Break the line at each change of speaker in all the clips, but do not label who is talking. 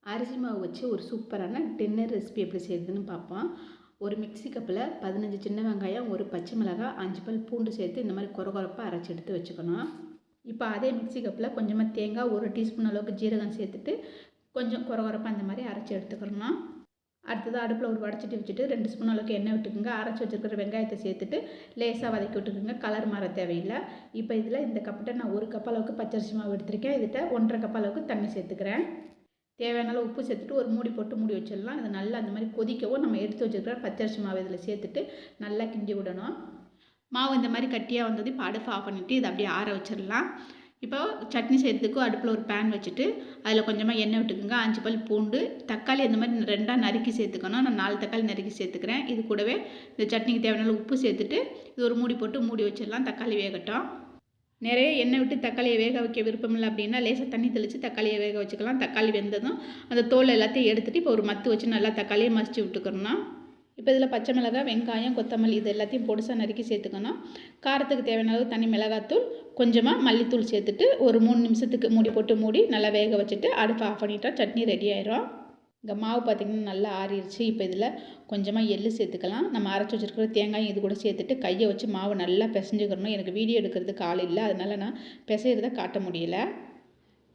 அரிசி மாவு வச்சு ஒரு சூப்பரான டின்னர் ரெசிபி எப்படி செய்யுதுன்னு பார்ப்போம். ஒரு மிக்ஸி கப்பில் 15 சின்ன வெங்காயம், ஒரு பச்சை மிளகாய், 5 பல் பூண்டு சேர்த்து இந்த மாதிரி கொரகொரப்பாக அரைச்சி எடுத்து வச்சுக்கணும். இப்போ அதே மிக்ஸி கப்பில் கொஞ்சமாக தேங்காய், 1 டீஸ்பூன் அளவுக்கு ஜீரகம் சேர்த்துட்டு கொஞ்சம் கொரகொரப்பாக இந்த மாதிரி அரைச்சி எடுத்துக்கணும். அடுத்தது அடுப்பில் ஒரு வடைச்சட்டி வச்சுட்டு 2 ஸ்பூன் அளவுக்கு எண்ணெய் விட்டுக்குங்க. அரைச்சி வச்சுருக்கிற வெங்காயத்தை சேர்த்துட்டு லேசாக வதக்கி விட்டுக்குங்க. கலர் மாற தேவையில்லை. இப்போ இதில் இந்த கப்பிட்ட நான் 1 கப் அளவுக்கு பச்சரிசி மாவு எடுத்திருக்கேன். இதுகிட்ட 1,5 கப் அளவுக்கு தண்ணி சேர்த்துக்கிறேன். தேவையான அளவு உப்பு சேர்த்துட்டு ஒரு மூடி போட்டு மூடி வச்சிடலாம். இது நல்லா அந்த மாதிரி கொதிக்கவும் நம்ம எடுத்து வச்சுருக்கிற பச்சரிசி மாவு இதில் சேர்த்துட்டு நல்லா கிண்டி விடணும். மாவு இந்த மாதிரி கட்டியாக வந்தது. இப்போ அடுப்பை ஆஃப் பண்ணிவிட்டு இதை அப்படியே ஆற வச்சிடலாம். இப்போ சட்னி செய்கிறதுக்கு அடுப்பில் ஒரு பேன் வச்சுட்டு அதில் கொஞ்சமாக எண்ணெய் விட்டுக்குங்க. 5 பல் பூண்டு, தக்காளி இந்த மாதிரி 2ஆக நறுக்கி சேர்த்துக்கணும். நான் 4 தக்காளி நறுக்கி சேர்த்துக்கிறேன். இது கூடவே இந்த சட்னிக்கு தேவையான உப்பு சேர்த்துட்டு இது ஒரு மூடி போட்டு மூடி வச்சிடலாம். தக்காளி வேகட்டும். நிறைய எண்ணெய் விட்டு தக்காளியை வேக வைக்க விருப்பம் இல்லை அப்படின்னா லேசாக தண்ணி தெளித்து தக்காளியை வேக வச்சுக்கலாம். தக்காளி வெந்ததும் அந்த தோல் எல்லாத்தையும் எடுத்துகிட்டு இப்போ ஒரு மத்து வச்சு நல்லா தக்காளியை மசிச்சு விட்டுக்கணும். இப்போ இதில் பச்சை மிளகாய், வெங்காயம், கொத்தமல்லி இது எல்லாத்தையும் பொடிசாக நறுக்கி சேர்த்துக்கணும். காரத்துக்கு தேவையான அளவு தனி மிளகாத்தூள், கொஞ்சமாக மல்லித்தூள் சேர்த்துட்டு ஒரு 3 நிமிஷத்துக்கு மூடி போட்டு மூடி நல்லா வேக வச்சுட்டு அடுப்பை ஆஃப் பண்ணிட்டா சட்னி ரெடி ஆயிரும். இங்கே மாவு பார்த்திங்கன்னா நல்லா ஆறிடுச்சு. இப்போ இதில் கொஞ்சமாக எள்ளு சேர்த்துக்கலாம். நம்ம அரைச்சி வச்சுருக்கிற தேங்காயும் இது கூட சேர்த்துட்டு கையை வச்சு மாவு நல்லா பிசைஞ்சுக்கணும். எனக்கு வீடியோ எடுக்கிறதுக்கு ஆள் இல்லை, அதனால் நான் பிசைகிறத காட்ட முடியல.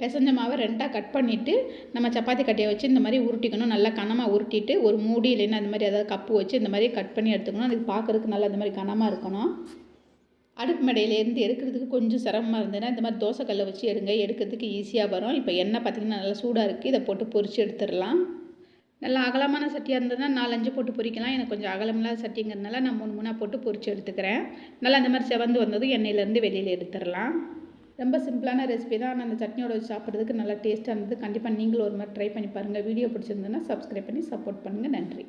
பிசைஞ்ச மாவை 2ஆக கட் பண்ணிவிட்டு நம்ம சப்பாத்தி கட்டையை வச்சு இந்த மாதிரி உருட்டிக்கணும். நல்லா கனமாக உருட்டிட்டு ஒரு மூடி இல்லைன்னா அந்த மாதிரி ஏதாவது கப்பு வச்சு இந்த மாதிரி கட் பண்ணி எடுத்துக்கணும். அதுக்கு பார்க்குறதுக்கு நல்லா இந்த மாதிரி கனமாக இருக்கணும். அடுப்பு மேடையிலேருந்து எடுக்கிறதுக்கு கொஞ்சம் சிரமமாக இருந்ததுன்னா இந்த மாதிரி தோசைக்கல்லை வச்சு எடுங்க. எடுக்கிறதுக்கு ஈஸியாக வரும். இப்போ எண்ணெய் பார்த்திங்கன்னா நல்லா சூடாக இருக்குது. இதை போட்டு பொரித்து எடுத்துடலாம். நல்லா அகலமான சட்டியாக இருந்ததுன்னா 4-5 போட்டு பொரிக்கலாம். எனக்கு கொஞ்சம் அகலமில்லாத சட்டிங்கிறதுனால நான் 3 போட்டு பொரித்து எடுத்துக்கிறேன். நல்லா அந்த மாதிரி செவந்து வந்ததும் எண்ணெயிலேருந்து வெளியில் எடுத்துடலாம். ரொம்ப சிம்பிளான ரெசிபி தான். ஆனால் அந்த சட்னியோட வச்சு சாப்பிட்றதுக்கு நல்லா டேஸ்ட்டாக இருந்தது. கண்டிப்பாக நீங்களும் ஒரு மாதிரி ட்ரை பண்ணி பாருங்கள். வீடியோ பிடிச்சிருந்ததுன்னா சப்ஸ்கிரைப் பண்ணி சப்போர்ட் பண்ணுங்கள். நன்றி.